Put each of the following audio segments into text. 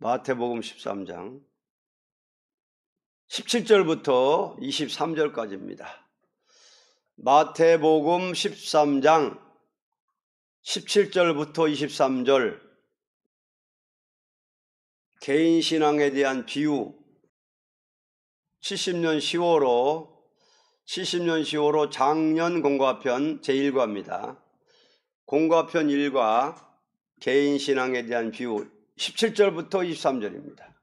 마태복음 13장 17절부터 23절까지입니다. 마태복음 13장 17절부터 23절 개인신앙에 대한 비유 70년 10월호 작년 공과편 제1과입니다. 공과편 1과 개인신앙에 대한 비유 17절부터 23절입니다.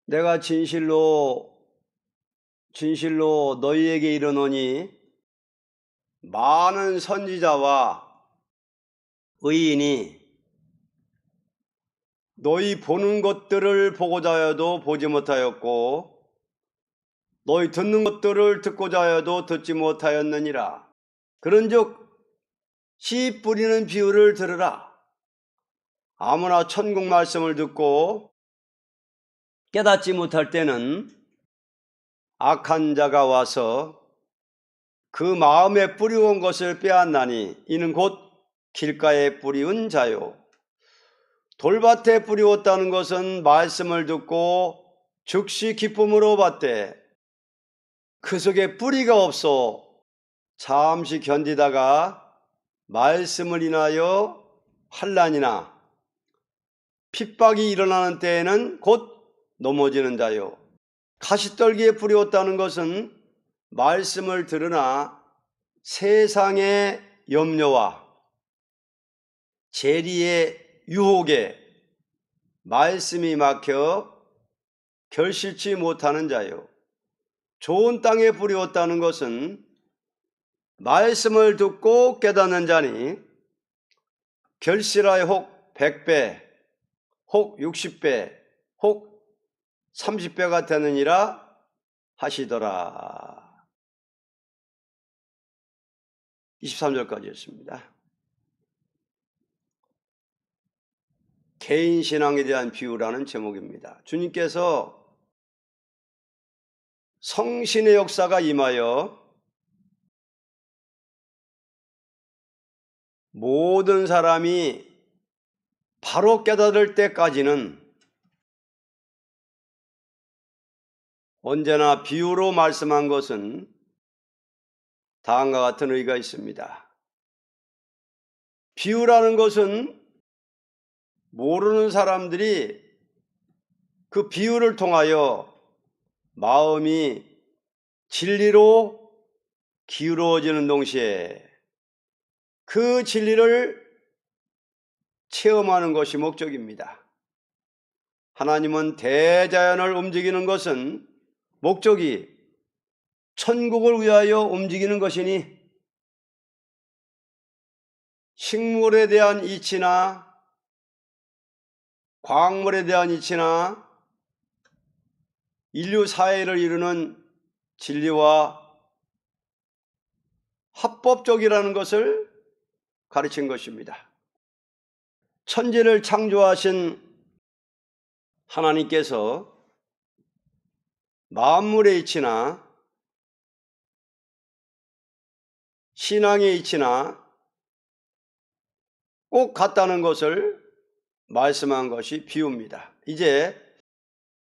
내가 진실로 너희에게 이르노니 많은 선지자와 의인이 너희 보는 것들을 보고자 하여도 보지 못하였고 너희 듣는 것들을 듣고자 하여도 듣지 못하였느니라. 그런즉 씨 뿌리는 비유를 들으라. 아무나 천국 말씀을 듣고 깨닫지 못할 때는 악한 자가 와서 그 마음에 뿌리온 것을 빼앗나니 이는 곧 길가에 뿌리운 자요. 돌밭에 뿌리웠다는 것은 말씀을 듣고 즉시 기쁨으로 받되 그 속에 뿌리가 없어 잠시 견디다가 말씀을 인하여 환난이나 핍박이 일어나는 때에는 곧 넘어지는 자요. 가시떨기에 뿌리웠다는 것은 말씀을 들으나 세상의 염려와 재리의 유혹에 말씀이 막혀 결실치 못하는 자요. 좋은 땅에 뿌리웠다는 것은 말씀을 듣고 깨닫는 자니 결실하여 혹 100배, 혹 60배, 혹 30배가 되느니라 하시더라. 23절까지였습니다. 개인신앙에 대한 비유라는 제목입니다. 주님께서 성신의 역사가 임하여 모든 사람이 바로 깨달을 때까지는 언제나 비유로 말씀한 것은 다음과 같은 의의가 있습니다. 비유라는 것은 모르는 사람들이 그 비유를 통하여 마음이 진리로 기울어지는 동시에 그 진리를 체험하는 것이 목적입니다. 하나님은 대자연을 움직이는 것은 목적이 천국을 위하여 움직이는 것이니 식물에 대한 이치나 광물에 대한 이치나 인류 사회를 이루는 진리와 합법적이라는 것을 가르친 것입니다. 천지를 창조하신 하나님께서 만물의 이치나 신앙의 이치나 꼭 같다는 것을 말씀한 것이 비유입니다. 이제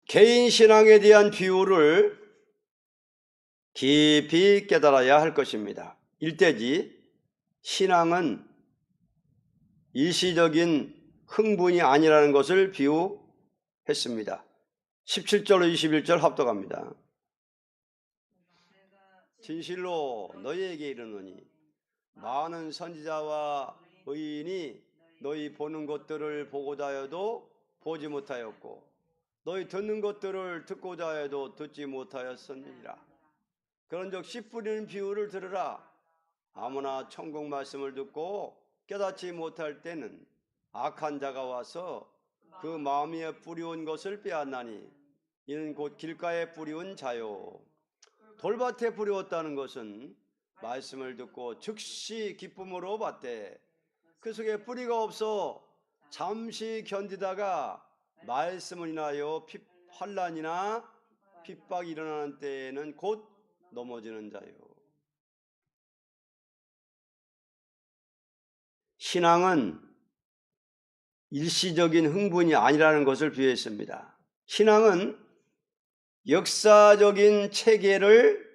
개인 신앙에 대한 비유를 깊이 깨달아야 할 것입니다. 일대지 신앙은 일시적인 흥분이 아니라는 것을 비유했습니다. 17절로 21절 합독합니다. 진실로 너희에게 이르노니 많은 선지자와 의인이 너희 보는 것들을 보고자 하여도 보지 못하였고 너희 듣는 것들을 듣고자 하여도 듣지 못하였느니라. 그런즉 씨 뿌리는 비유를 들으라. 아무나 천국 말씀을 듣고 깨닫지 못할 때는 악한 자가 와서 그 마음에 뿌리온 것을 빼앗나니 이는 곧 길가에 뿌리온 자요. 돌밭에 뿌리웠다는 것은 말씀을 듣고 즉시 기쁨으로 받되 그 속에 뿌리가 없어 잠시 견디다가 말씀을 인하여 환난이나 핍박이 일어나는 때에는 곧 넘어지는 자요. 신앙은 일시적인 흥분이 아니라는 것을 비유했습니다. 신앙은 역사적인 체계를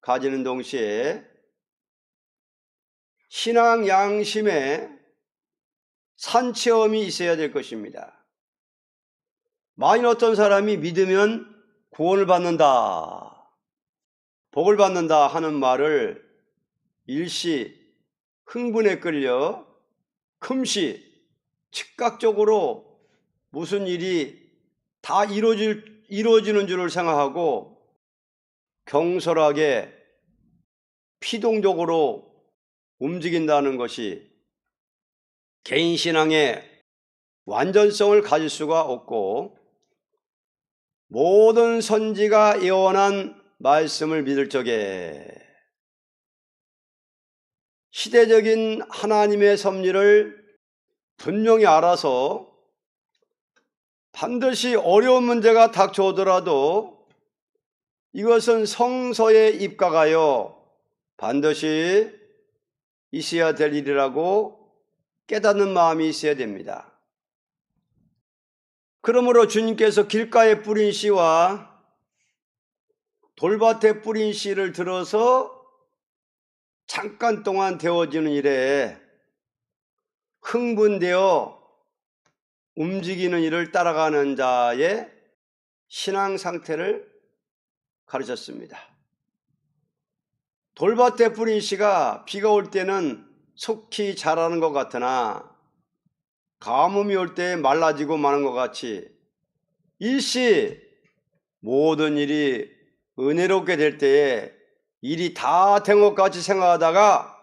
가지는 동시에 신앙 양심에 산체험이 있어야 될 것입니다. 만일 어떤 사람이 믿으면 구원을 받는다, 복을 받는다 하는 말을 일시 흥분에 끌려 금시 즉각적으로 무슨 일이 다 이루어지는 줄을 생각하고 경솔하게 피동적으로 움직인다는 것이 개인 신앙의 완전성을 가질 수가 없고, 모든 선지가 예언한 말씀을 믿을 적에 시대적인 하나님의 섭리를 분명히 알아서 반드시 어려운 문제가 닥쳐오더라도 이것은 성서에 입각하여 반드시 있어야 될 일이라고 깨닫는 마음이 있어야 됩니다. 그러므로 주님께서 길가에 뿌린 씨와 돌밭에 뿌린 씨를 들어서 잠깐 동안 데워지는 일에 흥분되어 움직이는 일을 따라가는 자의 신앙 상태를 가르쳤습니다. 돌밭에 뿌린 씨가 비가 올 때는 속히 자라는 것 같으나 가뭄이 올 때 말라지고 마는 것 같이 일시 모든 일이 은혜롭게 될 때에 일이 다 된 것 같이 생각하다가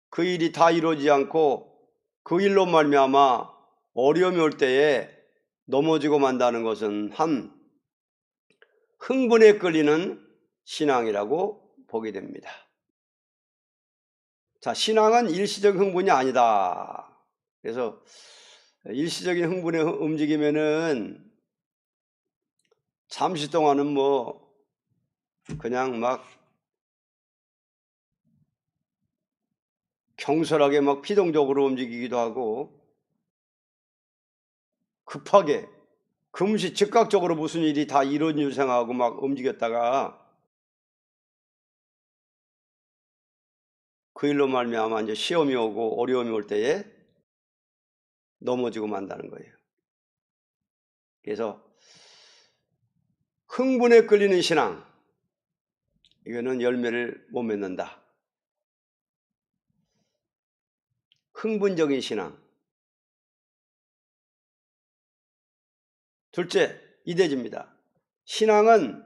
그 일이 다 이루어지지 않고 그 일로 말미암아 어려움이 올 때에 넘어지고 만다는 것은 한 흥분에 끌리는 신앙이라고 보게 됩니다. 자, 신앙은 일시적 흥분이 아니다. 그래서 일시적인 흥분에 움직이면은 잠시 동안은 뭐 그냥 막 경솔하게 막 피동적으로 움직이기도 하고 급하게 금시 즉각적으로 무슨 일이 다 이루어진 줄 생각하고 막 움직였다가 그 일로 말미암아 이제 시험이 오고 어려움이 올 때에 넘어지고 만다는 거예요. 그래서 흥분에 끌리는 신앙, 이거는 열매를 못 맺는다. 흥분적인 신앙. 둘째, 이대지입니다. 신앙은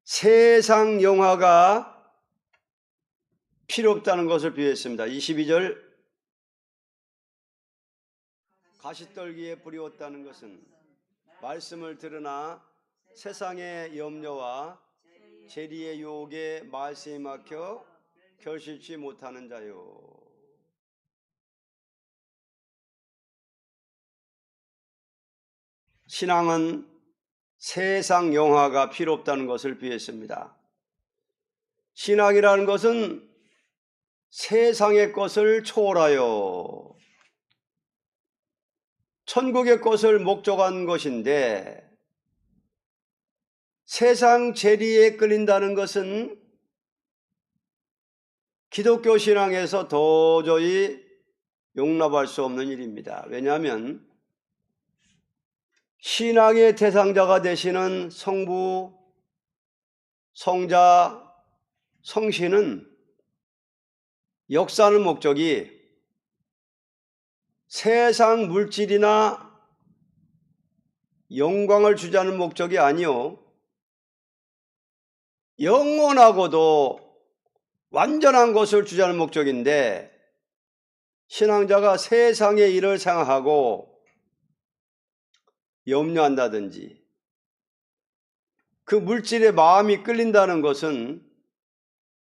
세상 영화가 필요 없다는 것을 비유했습니다. 22절, 가시떨기에 뿌리웠다는 것은 말씀을 들으나 세상의 염려와 재리의 유혹에 말씀이 막혀 결실치 못하는 자요. 신앙은 세상 영화가 필요 없다는 것을 비유했습니다. 신앙이라는 것은 세상의 것을 초월하여 천국의 것을 목적한 것인데, 세상 재리에 끌린다는 것은 기독교 신앙에서 도저히 용납할 수 없는 일입니다. 왜냐하면 신앙의 대상자가 되시는 성부, 성자, 성신은 역사하는 목적이 세상 물질이나 영광을 주자는 목적이 아니요, 영원하고도 완전한 것을 주자는 목적인데, 신앙자가 세상의 일을 생각하고 염려한다든지 그 물질에 마음이 끌린다는 것은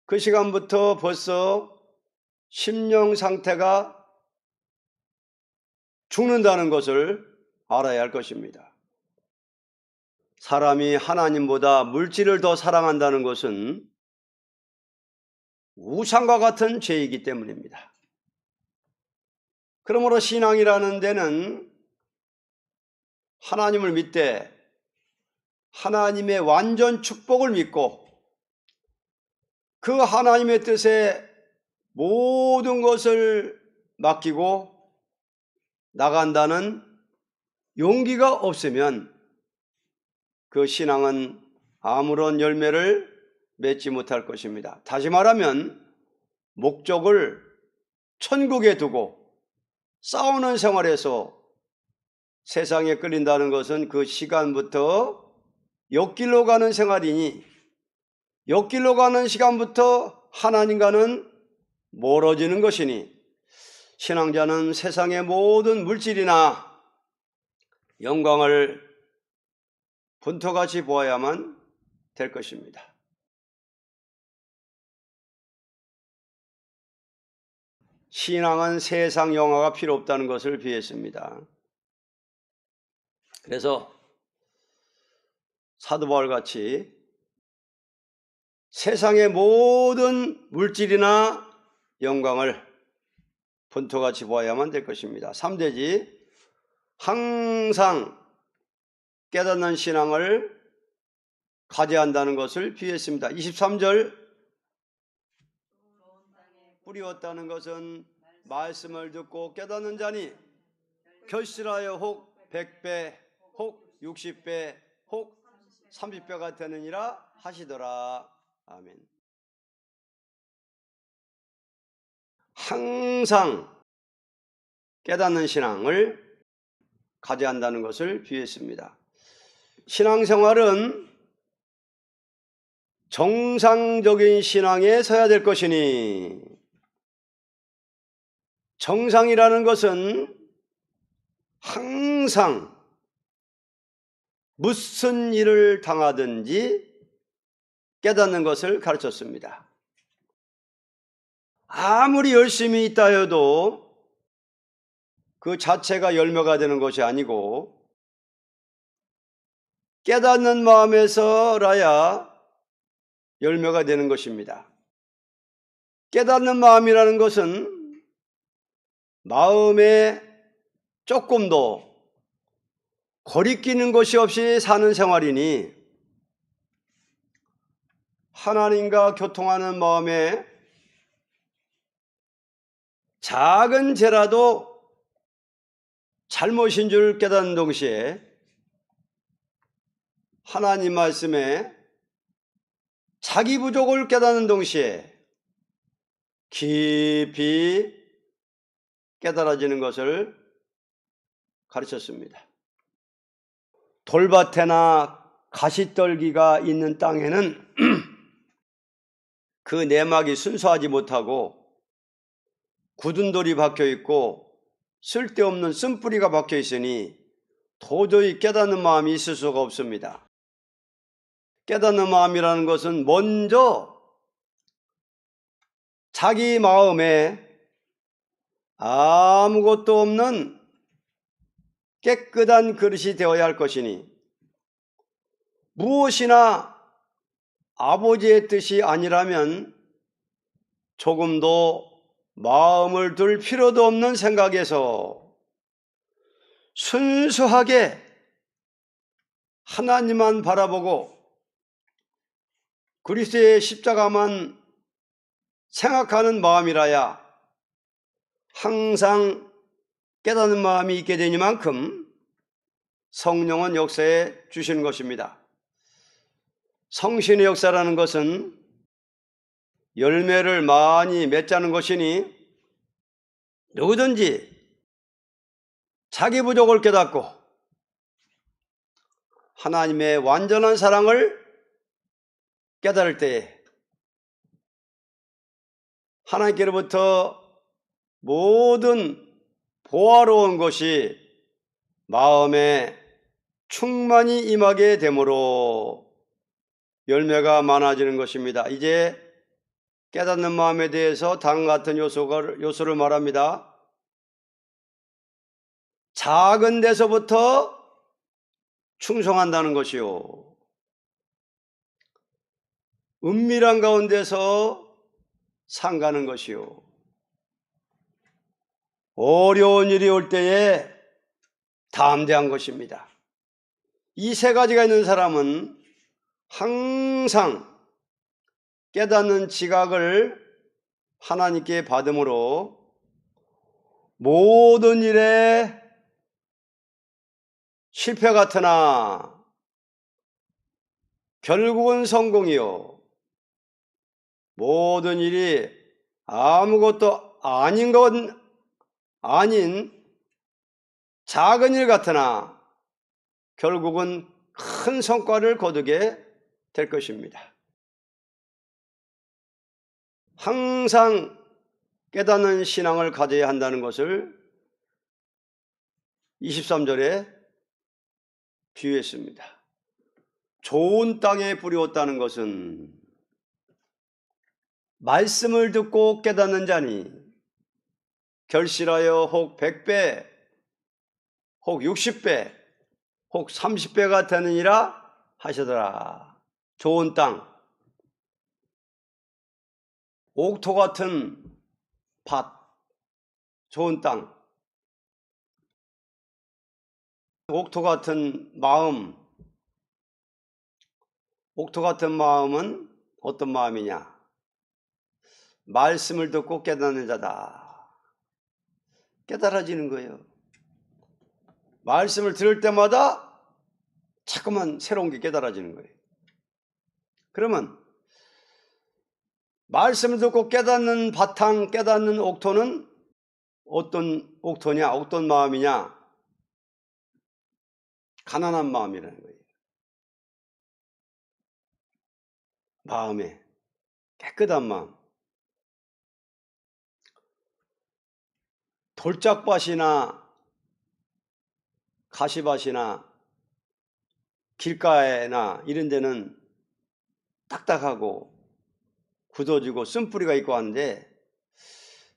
그 시간부터 벌써 심령 상태가 죽는다는 것을 알아야 할 것입니다. 사람이 하나님보다 물질을 더 사랑한다는 것은 우상과 같은 죄이기 때문입니다. 그러므로 신앙이라는 데는 하나님을 믿되 하나님의 완전 축복을 믿고 그 하나님의 뜻에 모든 것을 맡기고 나간다는 용기가 없으면 그 신앙은 아무런 열매를 맺지 못할 것입니다. 다시 말하면 목적을 천국에 두고 싸우는 생활에서 세상에 끌린다는 것은 그 시간부터 옆길로 가는 생활이니 옆길로 가는 시간부터 하나님과는 멀어지는 것이니 신앙자는 세상의 모든 물질이나 영광을 분토같이 보아야만 될 것입니다. 신앙은 세상 영화가 필요 없다는 것을 비했습니다. 그래서 사도 바울같이 세상의 모든 물질이나 영광을 분토같이 보아야만 될 것입니다. 3대지 항상 깨닫는 신앙을 가져야 한다는 것을 비했습니다. 23절 뿌리웠다는 것은 말씀을 듣고 깨닫는 자니 결실하여 혹 100배 혹 60배 혹 30배가 되느니라 하시더라. 아멘. 항상 깨닫는 신앙을 가져야 한다는 것을 비했습니다. 신앙생활은 정상적인 신앙에 서야 될 것이니 정상이라는 것은 항상 무슨 일을 당하든지 깨닫는 것을 가르쳤습니다. 아무리 열심히 있다 해도 그 자체가 열매가 되는 것이 아니고 깨닫는 마음에서라야 열매가 되는 것입니다. 깨닫는 마음이라는 것은 마음에 조금도 거리끼는 것이 없이 사는 생활이니 하나님과 교통하는 마음에 작은 죄라도 잘못인 줄 깨닫는 동시에 하나님 말씀에 자기 부족을 깨닫는 동시에 깊이 깨달아지는 것을 가르쳤습니다. 돌밭에나 가시떨기가 있는 땅에는 그 내막이 순수하지 못하고 굳은 돌이 박혀 있고 쓸데없는 쓴뿌리가 박혀 있으니 도저히 깨닫는 마음이 있을 수가 없습니다. 깨닫는 마음이라는 것은 먼저 자기 마음에 아무것도 없는 깨끗한 그릇이 되어야 할 것이니 무엇이나 아버지의 뜻이 아니라면 조금도 마음을 둘 필요도 없는 생각에서 순수하게 하나님만 바라보고 그리스도의 십자가만 생각하는 마음이라야 항상 깨닫는 마음이 있게 되니만큼 성령은 역사해 주시는 것입니다. 성신의 역사라는 것은 열매를 많이 맺자는 것이니 누구든지 자기 부족을 깨닫고 하나님의 완전한 사랑을 깨달을 때에 하나님께로부터 모든 보화로운 것이 마음에 충만히 임하게 되므로 열매가 많아지는 것입니다. 이제 깨닫는 마음에 대해서 다음과 같은 요소를 말합니다. 작은 데서부터 충성한다는 것이요. 은밀한 가운데서 상가는 것이요. 어려운 일이 올 때에 담대한 것입니다. 이 세 가지가 있는 사람은 항상 깨닫는 지각을 하나님께 받음으로 모든 일에 실패 같으나 결국은 성공이요, 모든 일이 아무것도 아닌 건 아닌 작은 일 같으나 결국은 큰 성과를 거두게 될 것입니다. 항상 깨닫는 신앙을 가져야 한다는 것을 23절에 비유했습니다. 좋은 땅에 뿌리었다는 것은 말씀을 듣고 깨닫는 자니 결실하여 혹 100배, 혹 60배, 혹 30배가 되느니라 하시더라. 좋은 땅, 옥토 같은 밭, 좋은 땅, 옥토 같은 마음. 옥토 같은 마음은 어떤 마음이냐? 말씀을 듣고 깨닫는 자다. 깨달아지는 거예요. 말씀을 들을 때마다 자꾸만 새로운 게 깨달아지는 거예요. 그러면 말씀을 듣고 깨닫는 바탕, 깨닫는 옥토는 어떤 옥토냐? 어떤 마음이냐? 가난한 마음이라는 거예요. 마음에 깨끗한 마음. 돌짝밭이나 가시밭이나 길가에나 이런 데는 딱딱하고 굳어지고 쓴뿌리가 있고 하는데,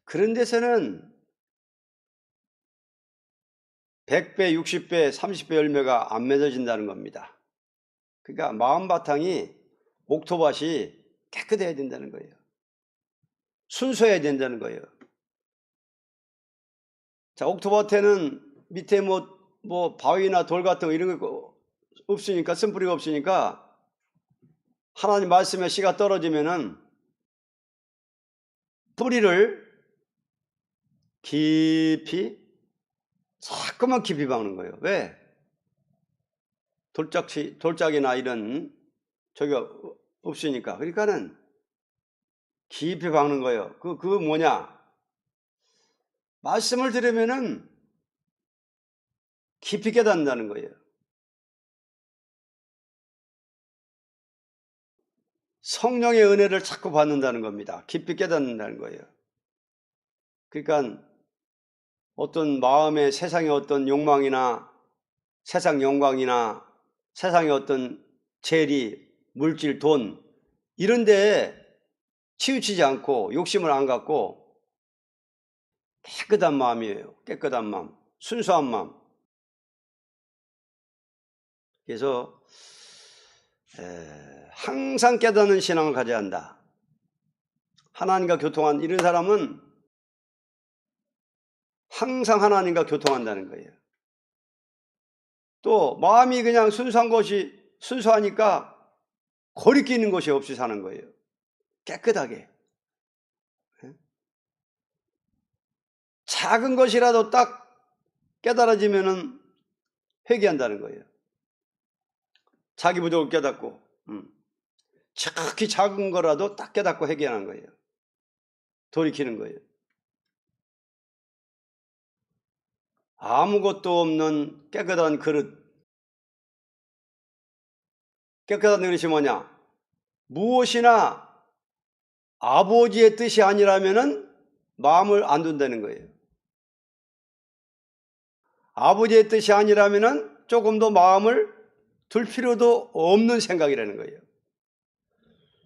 그런 데서는 100배, 60배, 30배 열매가 안 맺어진다는 겁니다. 그러니까 마음 바탕이, 옥토밭이 깨끗해야 된다는 거예요. 순수해야 된다는 거예요. 자, 옥토밭에는 밑에 뭐 바위나 돌 같은 거 이런 거 없으니까, 쓴뿌리가 없으니까 하나님 말씀에 씨가 떨어지면은 뿌리를 깊이, 자꾸만 깊이 박는 거예요. 왜? 돌짝이나 이런 저기가 없으니까. 그러니까는 깊이 박는 거예요. 그 뭐냐? 말씀을 들으면은 깊이 깨닫는다는 거예요. 성령의 은혜를 자꾸 받는다는 겁니다. 깊이 깨닫는다는 거예요. 그러니까 어떤 마음의 세상의 어떤 욕망이나 세상 영광이나 세상의 어떤 재리, 물질, 돈 이런 데에 치우치지 않고 욕심을 안 갖고 깨끗한 마음이에요. 깨끗한 마음, 순수한 마음. 그래서 항상 깨닫는 신앙을 가져야 한다. 하나님과 교통한 이런 사람은 항상 하나님과 교통한다는 거예요. 또 마음이 그냥 순수하니까 거리끼는 것이 없이 사는 거예요. 깨끗하게. 작은 것이라도 딱 깨달아지면은 회개한다는 거예요. 자기 부족을 깨닫고, 특히 작은 거라도 딱 깨닫고 회개하는 거예요. 돌이키는 거예요. 아무것도 없는 깨끗한 그릇. 깨끗한 그릇이 뭐냐? 무엇이나 아버지의 뜻이 아니라면은 마음을 안 둔다는 거예요. 아버지의 뜻이 아니라면은 조금 더 마음을 둘 필요도 없는 생각이라는 거예요.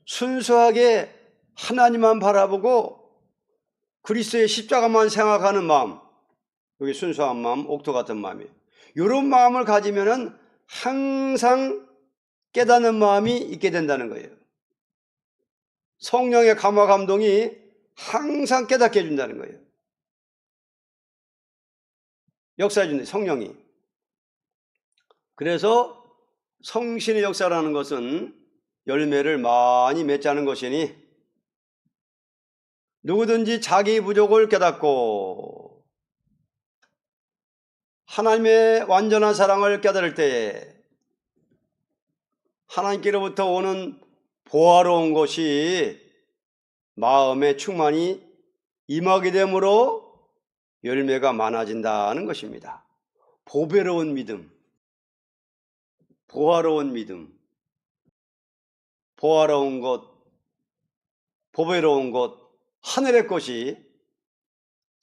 순수하게 하나님만 바라보고 그리스도의 십자가만 생각하는 마음, 여기 순수한 마음, 옥토 같은 마음이에요. 이런 마음을 가지면은 항상 깨닫는 마음이 있게 된다는 거예요. 성령의 감화 감동이 항상 깨닫게 해준다는 거예요. 역사해 준다, 성령이. 그래서 성신의 역사라는 것은 열매를 많이 맺자는 것이니 누구든지 자기 부족을 깨닫고 하나님의 완전한 사랑을 깨달을 때에 하나님께로부터 오는 보화로운 것이 마음에 충만히 임하게 되므로 열매가 많아진다는 것입니다. 보배로운 믿음, 보화로운 믿음, 보화로운 것, 보배로운 것, 하늘의 것이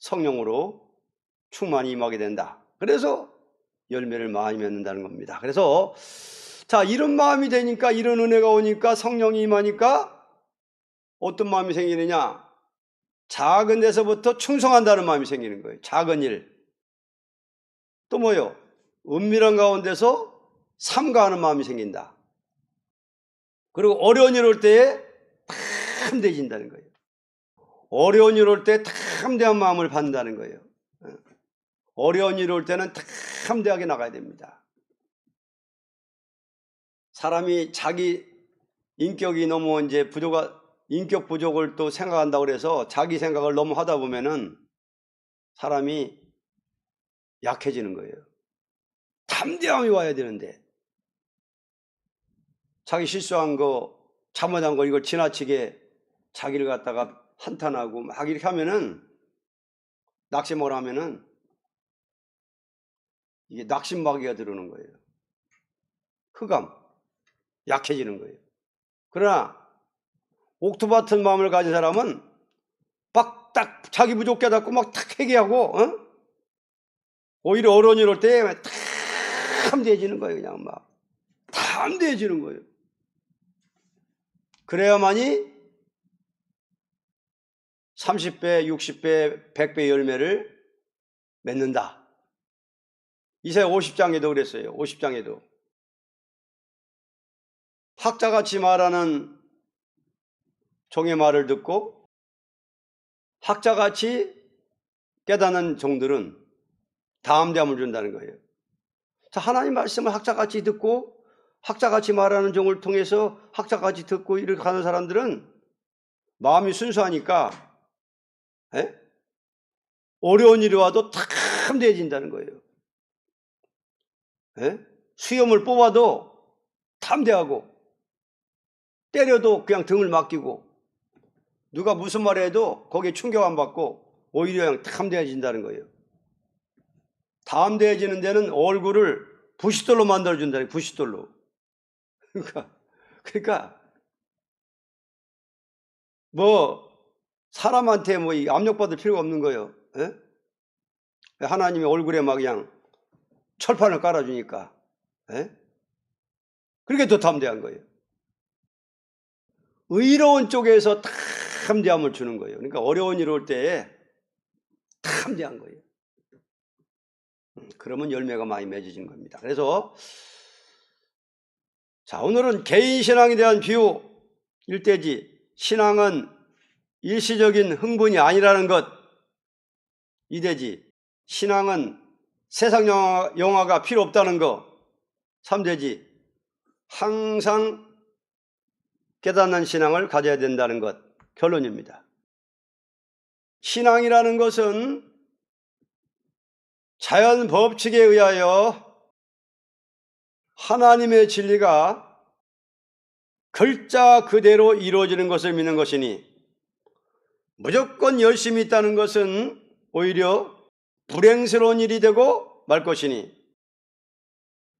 성령으로 충만히 임하게 된다. 그래서 열매를 많이 맺는다는 겁니다. 그래서 자, 이런 마음이 되니까, 이런 은혜가 오니까, 성령이 임하니까 어떤 마음이 생기느냐? 작은 데서부터 충성한다는 마음이 생기는 거예요. 작은 일. 또 뭐요? 은밀한 가운데서 삼가하는 마음이 생긴다. 그리고 어려운 일 올 때에 탐대진다는 거예요. 어려운 일 올 때 탐대한 마음을 받는다는 거예요. 어려운 일 올 때는 탐대하게 나가야 됩니다. 사람이 자기 인격이 너무 이제 인격 부족을 또 생각한다고 그래서 자기 생각을 너무 하다 보면은 사람이 약해지는 거예요. 담대함이 와야 되는데 자기 실수한 거, 잘못한 거 이걸 지나치게 자기를 갖다가 한탄하고 막 이렇게 하면은, 낙심을 하면은 이게 낙심마귀가 들어오는 거예요. 흑암, 약해지는 거예요. 그러나 옥토 같은 마음을 가진 사람은 막 딱 자기 부족 깨닫고 막 탁 회개하고, 오히려 어려운 일 올 때 담대해지는 거예요. 그냥 막 담대해지는 거예요. 그래야만이 30배, 60배, 100배 열매를 맺는다. 이사야 50장에도 그랬어요. 50장에도 학자같이 말하는 종의 말을 듣고 학자같이 깨닫는 종들은 담대함을 준다는 거예요. 자, 하나님 말씀을 학자같이 듣고 학자같이 말하는 종을 통해서 학자같이 듣고 이렇게 가는 사람들은 마음이 순수하니까 어려운 일이 와도 담대해진다는 거예요. 수염을 뽑아도 담대하고, 때려도 그냥 등을 맡기고, 누가 무슨 말 해도 거기에 충격 안 받고 오히려 그냥 담대해진다는 거예요. 담대해지는 데는 얼굴을 부싯돌로 만들어준다는 거예요. 부싯돌로. 그러니까 뭐 사람한테 뭐 압력받을 필요가 없는 거예요. 하나님의 얼굴에 막 그냥 철판을 깔아주니까. 그렇게 더 담대한 거예요. 의로운 쪽에서 담대함을 주는 거예요. 그러니까 어려운 일 올 때에 담대한 거예요. 그러면 열매가 많이 맺어지는 겁니다. 그래서 자, 오늘은 개인 신앙에 대한 비유 일대지. 신앙은 일시적인 흥분이 아니라는 것. 이대지. 신앙은 세상 영화가 필요 없다는 것. 3대지. 항상 깨닫는 신앙을 가져야 된다는 것. 결론입니다. 신앙이라는 것은 자연 법칙에 의하여 하나님의 진리가 글자 그대로 이루어지는 것을 믿는 것이니, 무조건 열심히 있다는 것은 오히려 불행스러운 일이 되고 말 것이니,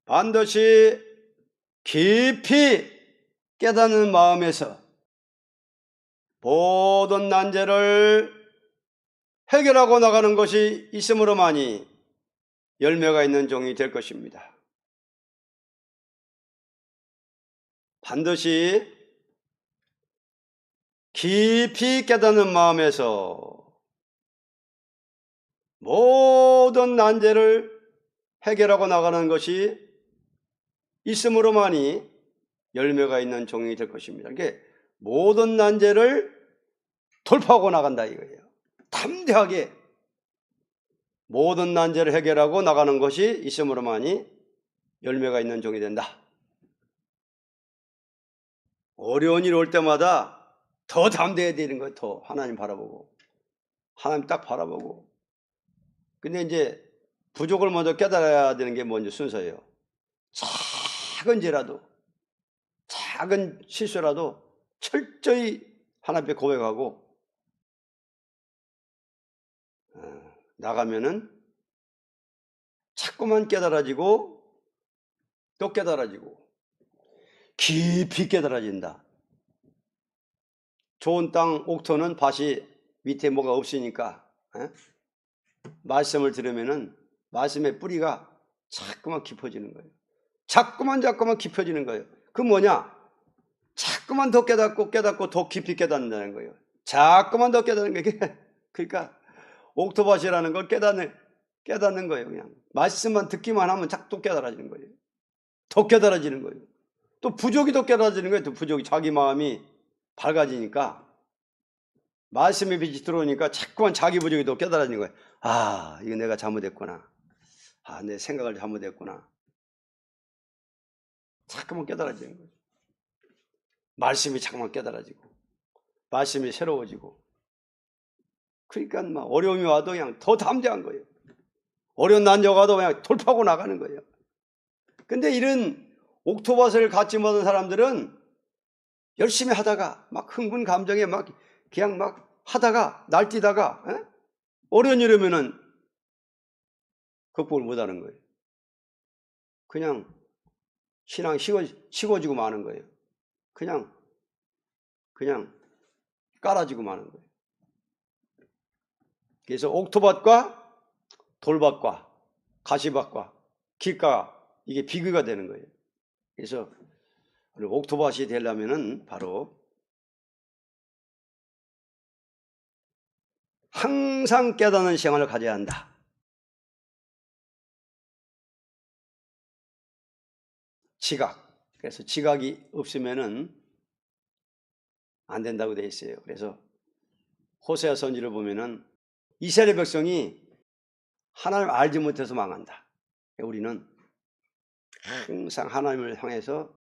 반드시 깊이 깨닫는 마음에서 모든 난제를 해결하고 나가는 것이 있으므로만이 열매가 있는 종이 될 것입니다. 반드시 깊이 깨닫는 마음에서 모든 난제를 해결하고 나가는 것이 있으므로만이 열매가 있는 종이 될 것입니다. 그러니까 모든 난제를 돌파하고 나간다 이거예요. 담대하게 모든 난제를 해결하고 나가는 것이 있음으로만이 열매가 있는 종이 된다. 어려운 일 올 때마다 더 담대해야 되는 거예요. 더 하나님 바라보고, 하나님 딱 바라보고. 근데 이제 부족을 먼저 깨달아야 되는 게 먼저 순서예요. 작은 죄라도, 작은 실수라도 철저히 하나님 앞에 고백하고 나가면은 자꾸만 깨달아지고 또 깨달아지고 깊이 깨달아진다. 좋은 땅 옥토는 밭이 밑에 뭐가 없으니까 말씀을 들으면은 말씀의 뿌리가 자꾸만 깊어지는 거예요. 자꾸만 깊어지는 거예요. 그 뭐냐? 자꾸만 더 깨닫고 더 깊이 깨닫는다는 거예요. 자꾸만 더 깨닫는 거예요. 그러니까 옥토밭이라는 걸 깨닫는 거예요. 그냥 말씀만 듣기만 하면 또 깨달아지는 거예요. 더 깨달아지는 거예요. 또 부족이 더 깨달아지는 거예요. 또 부족이 자기 마음이 밝아지니까 말씀의 빛이 들어오니까 자꾸만 자기 부족이 더 깨달아지는 거예요. 아, 이거 내가 잘못했구나. 아, 내 생각을 잘못했구나. 자꾸만 깨달아지는 거예요. 말씀이 자꾸만 깨달아지고 말씀이 새로워지고. 그러니까 막 어려움이 와도 그냥 더 담대한 거예요. 어려운 난조가 와도 그냥 돌파하고 나가는 거예요. 근데 이런 옥토밭을 같이 먹은 사람들은 열심히 하다가 막 흥분 감정에 막 그냥 막 하다가 날뛰다가 어려운 일 오면은 극복을 못하는 거예요. 그냥 신앙 식어지고 마는 거예요. 그냥 깔아지고 마는 거예요. 그래서 옥토밭과 돌밭과 가시밭과 길가 이게 비교가 되는 거예요. 그래서 옥토밭이 되려면은 바로 항상 깨닫는 생활을 가져야 한다. 지각. 그래서 지각이 없으면은 안 된다고 돼 있어요. 그래서 호세아 선지를 보면은 이스라엘 백성이 하나님을 알지 못해서 망한다. 우리는 항상 하나님을 향해서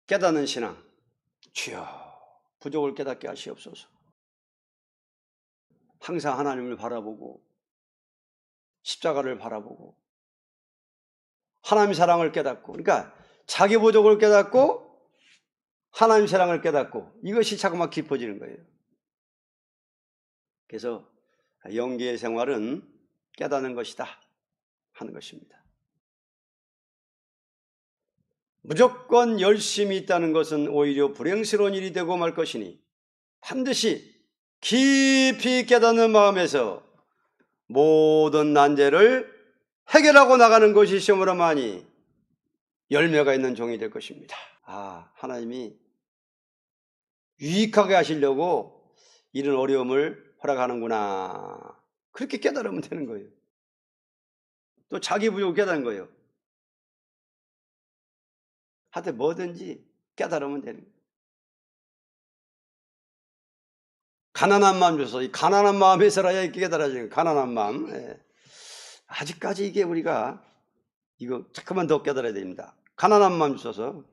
깨닫는 신앙. 주여 부족을 깨닫게 하시옵소서. 항상 하나님을 바라보고 십자가를 바라보고 하나님의 사랑을 깨닫고, 그러니까 자기 부족을 깨닫고 하나님 사랑을 깨닫고 이것이 자꾸만 깊어지는 거예요. 그래서 영계의 생활은 깨닫는 것이다 하는 것입니다. 무조건 열심히 있다는 것은 오히려 불행스러운 일이 되고 말 것이니 반드시 깊이 깨닫는 마음에서 모든 난제를 해결하고 나가는 것이 시험으로만이 열매가 있는 종이 될 것입니다. 아, 하나님이 유익하게 하시려고 이런 어려움을 허락하는구나. 그렇게 깨달으면 되는 거예요. 또 자기 부족을 깨닫는 거예요. 하여튼 뭐든지 깨달으면 되는 거예요. 가난한 마음 줘서 이 가난한 마음에서라야 이렇게 깨달아지는 가난한 마음. 아직까지 이게 우리가 이거 잠깐만 더 깨달아야 됩니다. 가난한 마음 주셔서